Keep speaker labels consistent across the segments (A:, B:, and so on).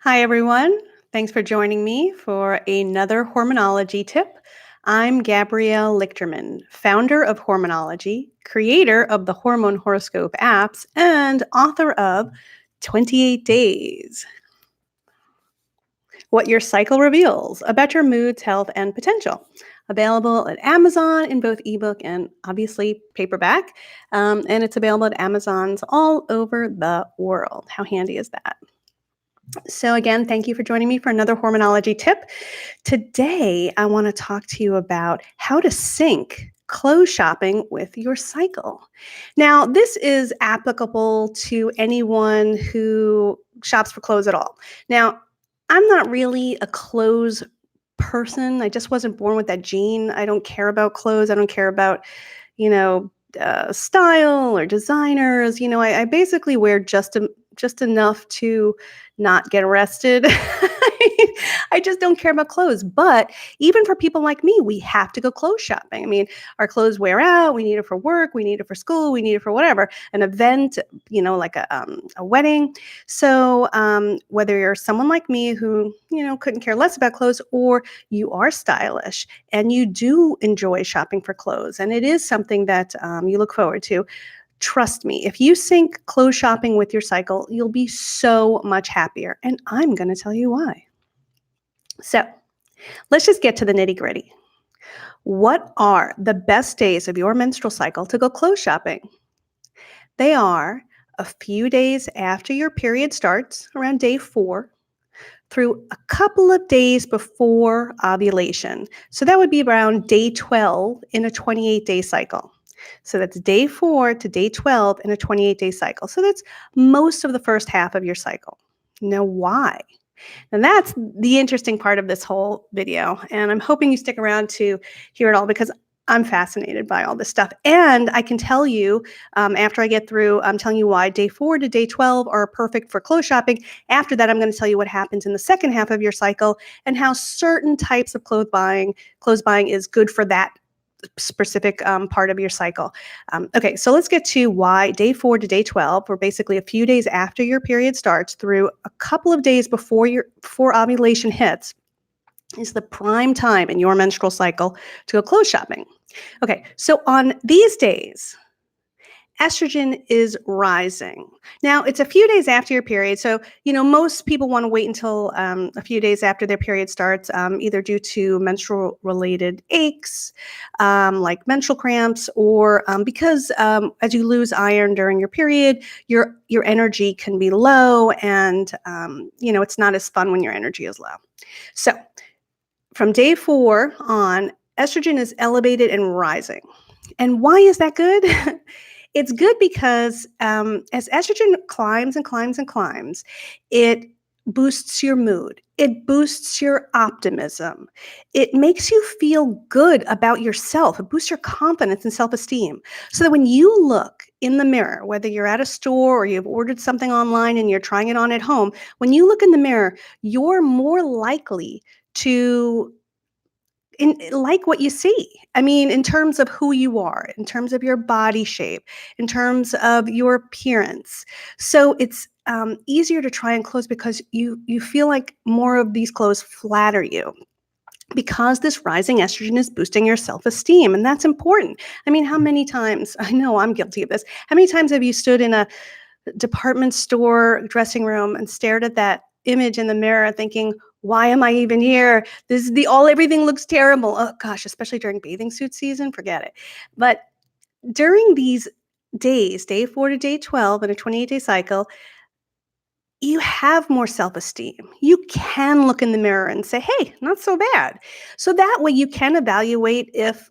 A: Hi, everyone. Thanks for joining me for another Hormonology tip. I'm Gabrielle Lichterman, founder of Hormonology, creator of the Hormone Horoscope apps, and author of 28 Days What Your Cycle Reveals About Your Moods, Health, and Potential. Available at Amazon in both ebook and obviously paperback. And it's available at Amazons all over the world. How handy is that? So again, thank you for joining me for another Hormonology tip. Today, I want to talk to you about how to sync clothes shopping with your cycle. Now, this is applicable to anyone who shops for clothes at all. Now, I'm not really a clothes person. I just wasn't born with that gene. I don't care about clothes. I don't care about, you know, style or designers. I basically wear just enough to not get arrested. I just don't care about clothes. But even for people like me, we have to go clothes shopping. I mean, our clothes wear out. We need it for work. We need it for school. We need it for whatever, an event, like a wedding. So whether you're someone like me who, couldn't care less about clothes, or you are stylish and you do enjoy shopping for clothes, and it is something that you look forward to, trust me, if you sync clothes shopping with your cycle, you'll be so much happier. And I'm going to tell you why. So let's just get to the nitty gritty. What are the best days of your menstrual cycle to go clothes shopping? They are a few days after your period starts, around day 4, through a couple of days before ovulation. So that would be around day 12 in a 28-day cycle. So that's day 4 to day 12 in a 28-day cycle. So that's most of the first half of your cycle. Now, why? And that's the interesting part of this whole video. And I'm hoping you stick around to hear it all, because I'm fascinated by all this stuff. And I can tell you, after I get through, I'm telling you why day 4 to day 12 are perfect for clothes shopping. After that, I'm going to tell you what happens in the second half of your cycle and how certain types of clothes buying is good for that specific part of your cycle. Okay, so let's get to why day 4 to day 12, or basically a few days after your period starts through a couple of days before ovulation hits, is the prime time in your menstrual cycle to go clothes shopping. Okay, so on these days, estrogen is rising. Now, it's a few days after your period, so most people want to wait until a few days after their period starts, either due to menstrual-related aches, like menstrual cramps, or because as you lose iron during your period, your energy can be low, and it's not as fun when your energy is low. So, from day 4 on, estrogen is elevated and rising. And why is that good? It's good because as estrogen climbs and climbs and climbs, it boosts your mood. It boosts your optimism. It makes you feel good about yourself. It boosts your confidence and self-esteem. So that when you look in the mirror, whether you're at a store or you've ordered something online and you're trying it on at home, when you look in the mirror, you're more likely to like what you see. I mean, in terms of who you are, in terms of your body shape, in terms of your appearance. So it's easier to try on clothes because you feel like more of these clothes flatter you, because this rising estrogen is boosting your self-esteem, and that's important. I mean, how many times, I know I'm guilty of this, how many times have you stood in a department store dressing room and stared at that image in the mirror thinking, why am I even here? This is everything looks terrible. Oh gosh, especially during bathing suit season, forget it. But during these days, day 4 to day 12 in a 28-day cycle, you have more self-esteem. You can look in the mirror and say, hey, not so bad. So that way you can evaluate if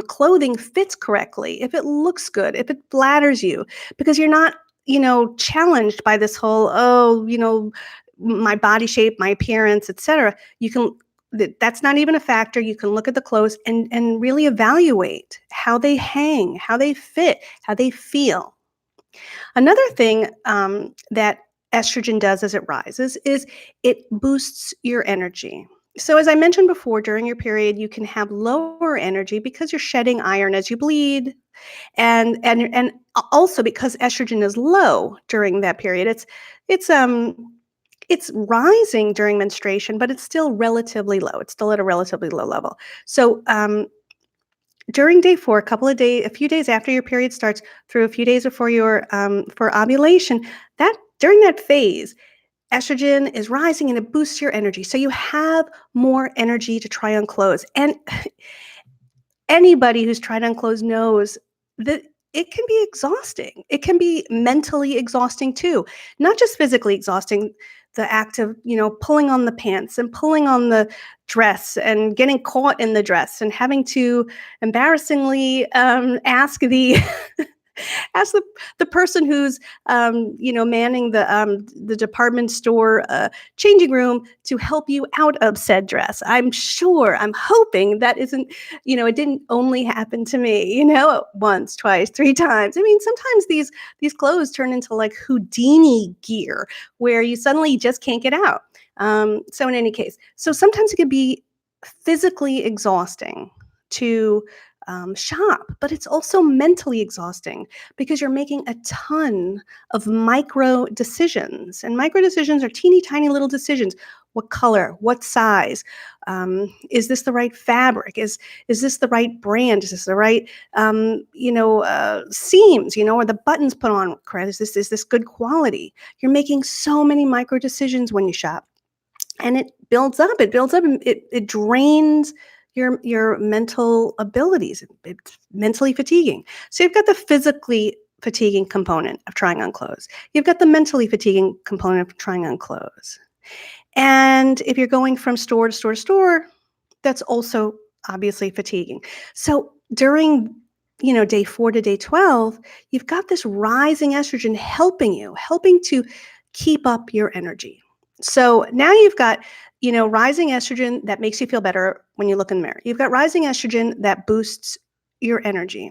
A: clothing fits correctly, if it looks good, if it flatters you, because you're not, challenged by this whole, my body shape, my appearance, etc. You can, that's not even a factor. You can look at the clothes and really evaluate how they hang, how they fit, how they feel. Another thing that estrogen does as it rises is it boosts your energy. So as I mentioned before, during your period, you can have lower energy because you're shedding iron as you bleed, and also because estrogen is low during that period. It's It's rising during menstruation, but it's still relatively low. It's still at a relatively low level. So during day 4, a few days after your period starts, through a few days before your for ovulation, that during that phase, estrogen is rising and it boosts your energy. So you have more energy to try on clothes. And anybody who's tried on clothes knows that it can be exhausting. It can be mentally exhausting too, not just physically exhausting. The act of pulling on the pants and pulling on the dress and getting caught in the dress and having to embarrassingly ask the ask the person who's manning the department store changing room to help you out of said dress. I'm hoping that isn't, it didn't only happen to me, once, twice, three times. I mean, sometimes these clothes turn into like Houdini gear where you suddenly just can't get out. So in any case, so sometimes it can be physically exhausting to shop, but it's also mentally exhausting because you're making a ton of micro decisions. And micro decisions are teeny tiny little decisions. What color? What size? Is this the right fabric? Is this the right brand? Is this the right seams? Or the buttons put on correct? Is this good quality? You're making so many micro decisions when you shop, and it builds up. It builds up, and it drains your mental abilities. It's mentally fatiguing. So you've got the physically fatiguing component of trying on clothes. You've got the mentally fatiguing component of trying on clothes. And if you're going from store to store to store, that's also obviously fatiguing. So during day 4 to day 12, you've got this rising estrogen helping to keep up your energy. So now you've got rising estrogen that makes you feel better when you look in the mirror. You've got rising estrogen that boosts your energy.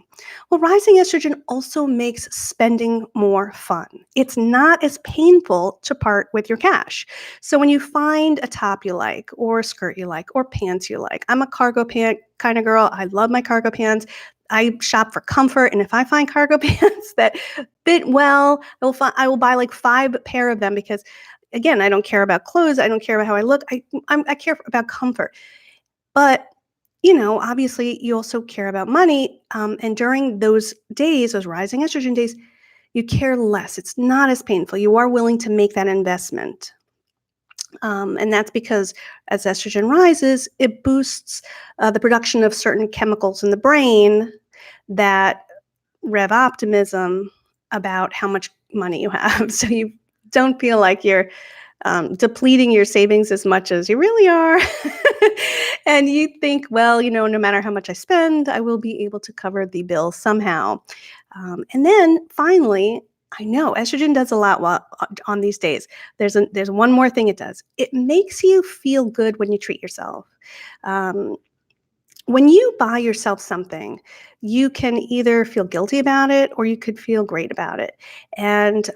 A: Well, rising estrogen also makes spending more fun. It's not as painful to part with your cash. So when you find a top you like, or a skirt you like, or pants you like, I'm a cargo pant kind of girl. I love my cargo pants. I shop for comfort, and if I find cargo pants that fit well, I will buy like 5 pair of them because, again, I don't care about clothes. I don't care about how I look. I care about comfort. But obviously, you also care about money. And during those days, those rising estrogen days, you care less. It's not as painful. You are willing to make that investment. And that's because as estrogen rises, it boosts the production of certain chemicals in the brain that rev optimism about how much money you have. So you don't feel like you're depleting your savings as much as you really are. And you think, well, no matter how much I spend, I will be able to cover the bill somehow. And then finally, I know estrogen does a lot on these days. There's one more thing it does. It makes you feel good when you treat yourself. Um, when you buy yourself something, you can either feel guilty about it or you could feel great about it. And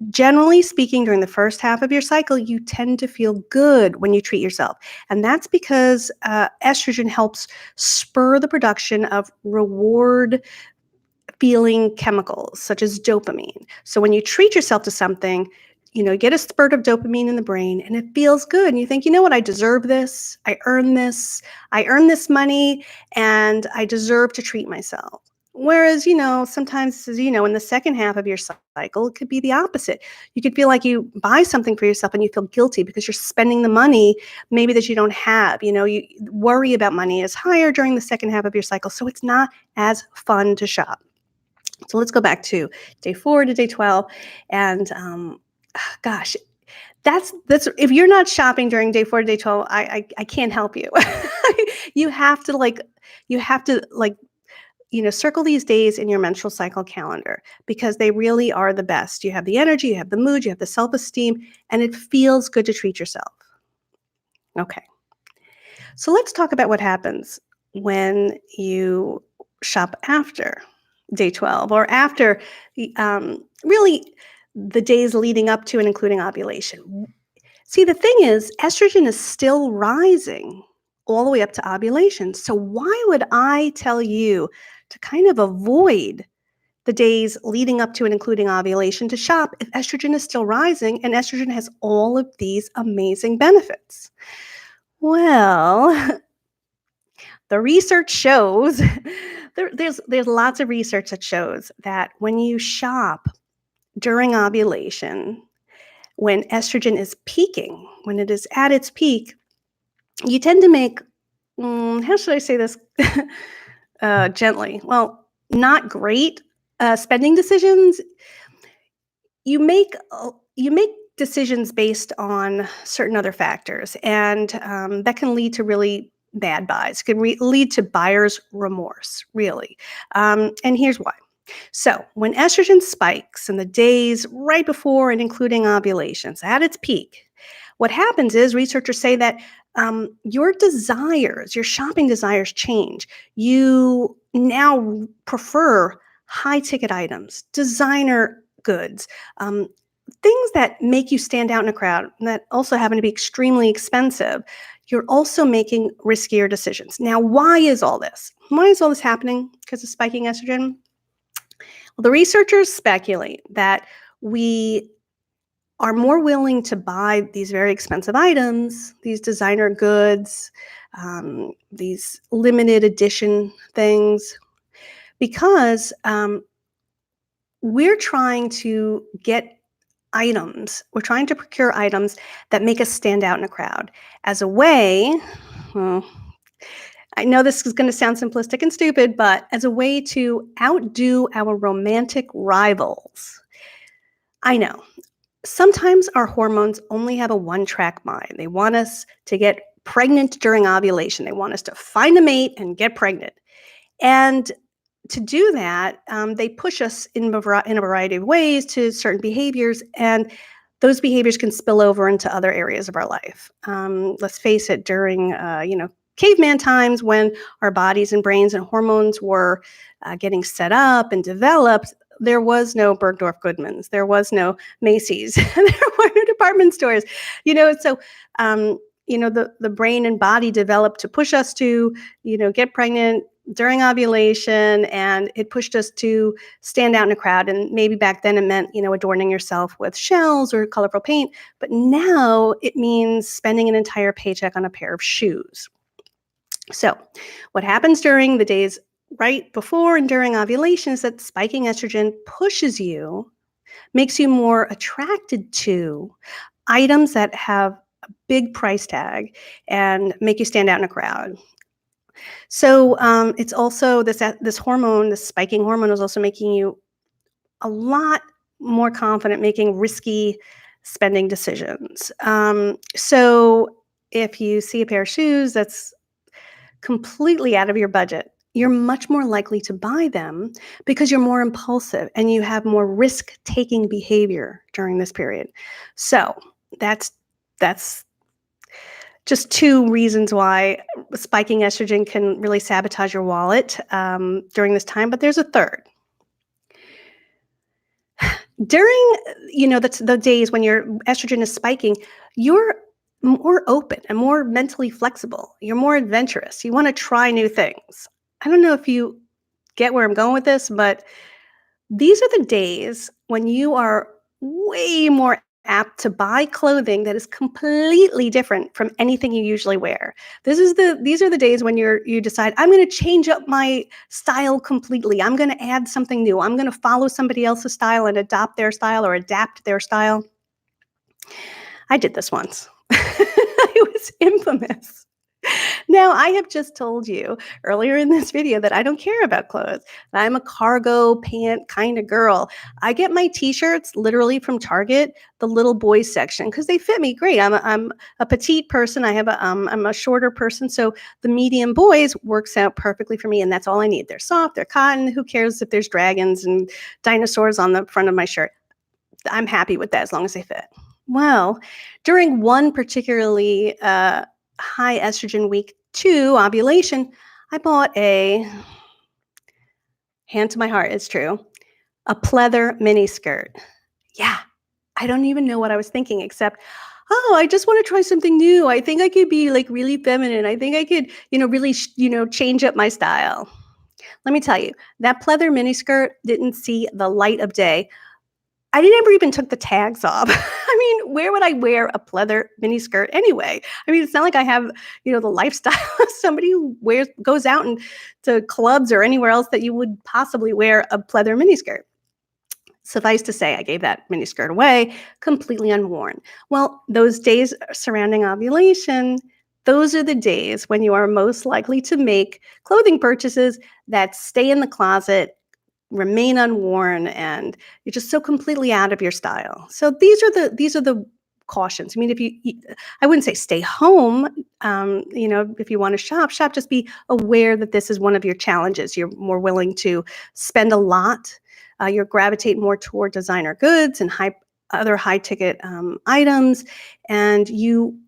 A: generally speaking, during the first half of your cycle, you tend to feel good when you treat yourself. And that's because estrogen helps spur the production of reward feeling chemicals such as dopamine. So when you treat yourself to something, you get a spurt of dopamine in the brain and it feels good. And you think, you know what, I deserve this. I earn this. I earn this money and I deserve to treat myself. Whereas, sometimes, in the second half of your cycle, it could be the opposite. You could feel like you buy something for yourself and you feel guilty because you're spending the money maybe that you don't have. You worry about money is higher during the second half of your cycle. So it's not as fun to shop. So let's go back to day 4 to day 12. And gosh, that's if you're not shopping during day 4 to day 12, I can't help you. You have to circle these days in your menstrual cycle calendar because they really are the best. You have the energy, you have the mood, you have the self-esteem, and it feels good to treat yourself. Okay. So let's talk about what happens when you shop after day 12 or after really the days leading up to and including ovulation. See, the thing is, estrogen is still rising all the way up to ovulation. So why would I tell you to kind of avoid the days leading up to and including ovulation to shop if estrogen is still rising, and estrogen has all of these amazing benefits. Well, the research shows there's lots of research that shows that when you shop during ovulation, when estrogen is peaking, when it is at its peak, you tend to make, how should I say this gently? Well, not great spending decisions. You make decisions based on certain other factors, and that can lead to really bad buys. Can lead to buyer's remorse, really. And here's why. So, when estrogen spikes in the days right before and including ovulations at its peak, what happens is researchers say that your desires, your shopping desires change. You now prefer high ticket items, designer goods, um, things that make you stand out in a crowd and that also happen to be extremely expensive. You're also making riskier decisions. Now, why is all this? Why is all this happening? Because of spiking estrogen? Well, the researchers speculate that we are more willing to buy these very expensive items, these designer goods, these limited edition things, because we're trying to get we're trying to procure items that make us stand out in a crowd as a way, well, I know this is going to sound simplistic and stupid, but as a way to outdo our romantic rivals. I know. Sometimes our hormones only have a one-track mind. They want us to get pregnant during ovulation. They want us to find a mate and get pregnant. And to do that, they push us in a variety of ways to certain behaviors, and those behaviors can spill over into other areas of our life. Let's face it, during caveman times when our bodies and brains and hormones were getting set up and developed, there was no Bergdorf Goodmans, there was no Macy's, there were no department stores. So the brain and body developed to push us to get pregnant during ovulation, and it pushed us to stand out in a crowd. And maybe back then it meant adorning yourself with shells or colorful paint, but now it means spending an entire paycheck on a pair of shoes. So what happens during the days right before and during ovulation is that spiking estrogen pushes you, makes you more attracted to items that have a big price tag and make you stand out in a crowd. So it's also this hormone, this spiking hormone, is also making you a lot more confident making risky spending decisions. So if you see a pair of shoes that's completely out of your budget, you're much more likely to buy them because you're more impulsive and you have more risk-taking behavior during this period. So that's just two reasons why spiking estrogen can really sabotage your wallet during this time. But there's a third. During the days when your estrogen is spiking, you're more open and more mentally flexible. You're more adventurous. You want to try new things. I don't know if you get where I'm going with this, but these are the days when you are way more apt to buy clothing that is completely different from anything you usually wear. These are the days when you decide, I'm going to change up my style completely. I'm going to add something new. I'm going to follow somebody else's style and adopt their style or adapt their style. I did this once. It was infamous. Now, I have just told you earlier in this video that I don't care about clothes. I'm a cargo pant kind of girl. I get my t-shirts literally from Target, the little boys section, because they fit me great. I'm a petite person. I'm a shorter person, so the medium boys works out perfectly for me, and that's all I need. They're soft, they're cotton. Who cares if there's dragons and dinosaurs on the front of my shirt? I'm happy with that as long as they fit. Well, during one particularly high estrogen week 2 ovulation, I bought hand to my heart, it's true, a pleather mini skirt. Yeah, I don't even know what I was thinking except, oh, I just want to try something new. I think I could be like really feminine. I think I could, really, change up my style. Let me tell you, that pleather miniskirt didn't see the light of day. I never even took the tags off. I mean, where would I wear a pleather miniskirt anyway? I mean, it's not like I have, the lifestyle of somebody who goes out and to clubs or anywhere else that you would possibly wear a pleather miniskirt. Suffice to say, I gave that miniskirt away completely unworn. Well, those days surrounding ovulation, those are the days when you are most likely to make clothing purchases that stay in the closet, remain unworn, and you're just so completely out of your style. So these are the cautions. I mean, I wouldn't say stay home. If you want to shop, just be aware that this is one of your challenges. You're more willing to spend a lot. You're gravitate more toward designer goods and other high ticket items, and you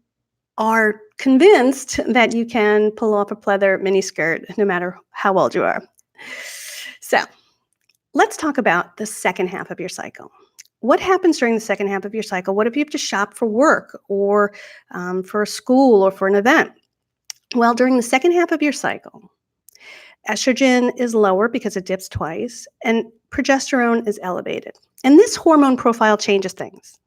A: are convinced that you can pull off a pleather miniskirt no matter how old you are. So let's talk about the second half of your cycle. What happens during the second half of your cycle? What if you have to shop for work or for a school or for an event? Well, during the second half of your cycle, estrogen is lower because it dips twice, and progesterone is elevated. And this hormone profile changes things.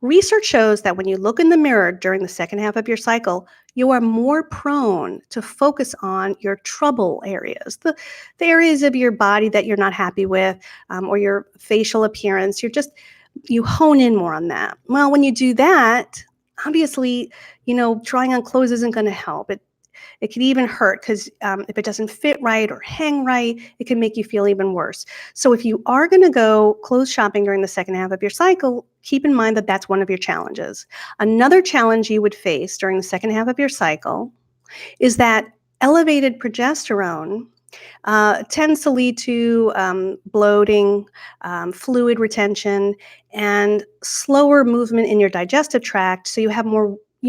A: Research shows that when you look in the mirror during the second half of your cycle, you are more prone to focus on your trouble areas, the areas of your body that you're not happy with, or your facial appearance. You hone in more on that. Well, when you do that, obviously, trying on clothes isn't going to help. It can even hurt because if it doesn't fit right or hang right, it can make you feel even worse. So if you are going to go clothes shopping during the second half of your cycle, keep in mind that that's one of your challenges. Another challenge you would face during the second half of your cycle is that elevated progesterone tends to lead to bloating, fluid retention, and slower movement in your digestive tract. So you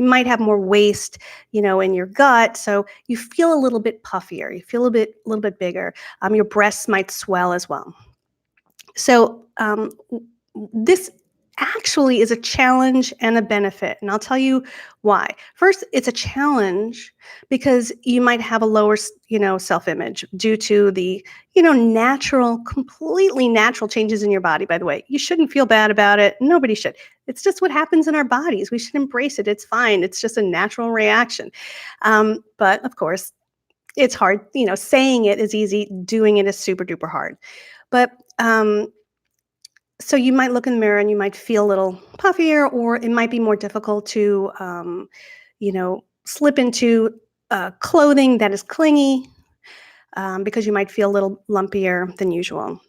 A: might have more waste, in your gut. So you feel a little bit puffier. You feel a little bit bigger. Your breasts might swell as well. So this actually is a challenge and a benefit, and I'll tell you why. First, it's a challenge because you might have a lower, self-image due to the, completely natural changes in your body. By the way, you shouldn't feel bad about it. Nobody should. It's just what happens in our bodies. We should embrace it. It's fine. It's just a natural reaction. But of course, it's hard. Saying it is easy. Doing it is super duper hard. But so you might look in the mirror and you might feel a little puffier, or it might be more difficult to, slip into clothing that is clingy because you might feel a little lumpier than usual.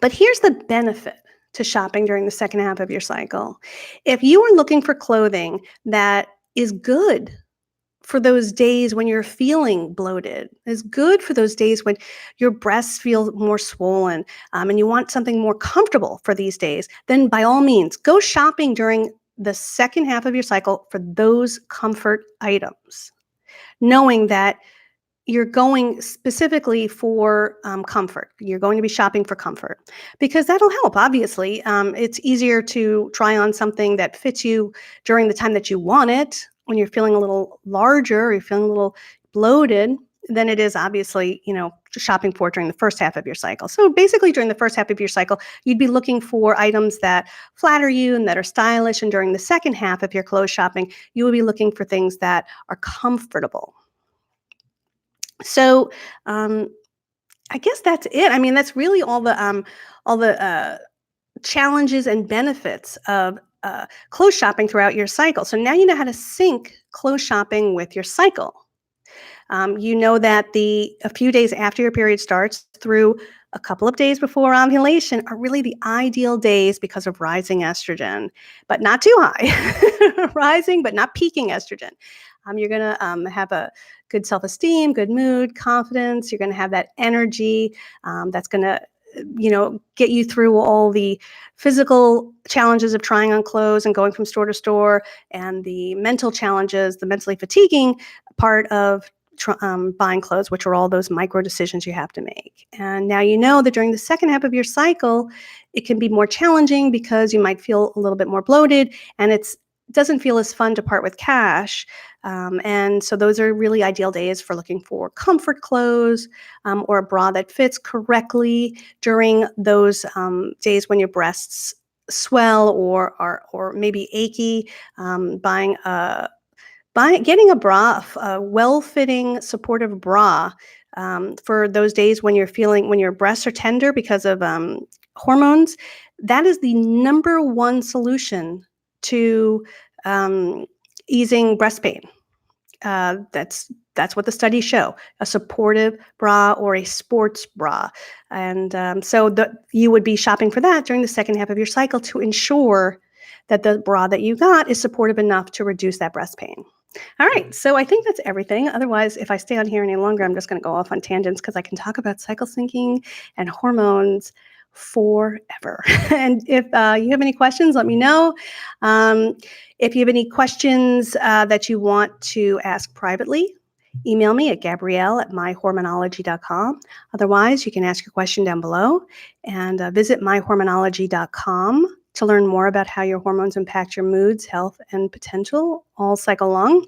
A: But here's the benefit to shopping during the second half of your cycle. If you are looking for clothing that is good for those days when you're feeling bloated, is good for those days when your breasts feel more swollen, and you want something more comfortable for these days, then by all means, go shopping during the second half of your cycle for those comfort items, knowing that you're going specifically for comfort. You're going to be shopping for comfort because that'll help, obviously. It's easier to try on something that fits you during the time that you want it, when you're feeling a little larger or you're feeling a little bloated, than it is obviously, shopping for during the first half of your cycle. So basically during the first half of your cycle, you'd be looking for items that flatter you and that are stylish. And during the second half of your clothes shopping, you will be looking for things that are comfortable. So I guess that's it. I mean, that's really all the challenges and benefits of clothes shopping throughout your cycle. So now you know how to sync clothes shopping with your cycle. You know that a few days after your period starts through a couple of days before ovulation are really the ideal days because of rising estrogen, but not too high. Rising, but not peaking estrogen. You're going to have a good self-esteem, good mood, confidence. You're going to have that energy that's going to get you through all the physical challenges of trying on clothes and going from store to store, and the mental challenges, the mentally fatiguing part of buying clothes, which are all those micro decisions you have to make. And now you know that during the second half of your cycle, it can be more challenging because you might feel a little bit more bloated, and it's doesn't feel as fun to part with cash. And so those are really ideal days for looking for comfort clothes, or a bra that fits correctly during those days when your breasts swell or maybe achy. Buying a getting a bra, a well-fitting, supportive bra, for those days when when your breasts are tender because of hormones. That is the number one solution to um, easing breast pain. That's what the studies show: a supportive bra or a sports bra, and you would be shopping for that during the second half of your cycle to ensure that the bra that you got is supportive enough to reduce that breast pain. All right, so I think that's everything. Otherwise, if I stay on here any longer, I'm just going to go off on tangents because I can talk about cycle syncing and hormones forever. And if you have any questions, let me know. Um, if you have any questions that you want to ask privately, email me at gabrielle@myhormonology.com. Otherwise, you can ask your question down below, and visit myhormonology.com to learn more about how your hormones impact your moods, health, and potential all cycle long.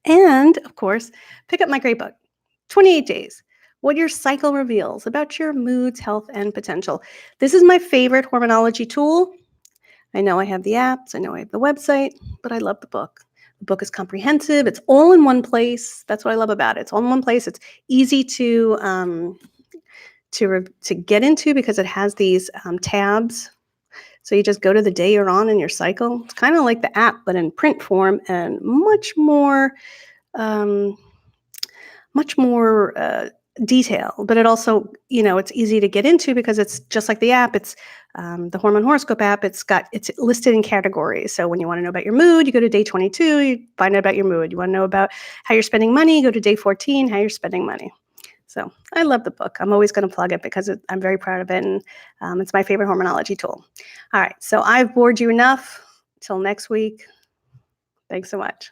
A: And of course, pick up my great book, 28 Days: What Your Cycle Reveals About Your Moods, Health, and Potential. This is my favorite hormonology tool. I know I have the apps, I know I have the website, but I love the book. The book is comprehensive. It's all in one place. That's what I love about it. It's all in one place. It's easy to get into because it has these tabs. So you just go to the day you're on in your cycle. It's kind of like the app, but in print form and um, much more detail. But it also, it's easy to get into because it's just like the app. It's the hormone horoscope app. It's listed in categories. So when you want to know about your mood, you go to day 22. You find out about your mood. You want to know about how you're spending money, go to day 14. How you're spending money. So I love the book. I'm always going to plug it because I'm very proud of it, and it's my favorite hormonology tool. All right, so I've bored you enough. Till next week. Thanks so much.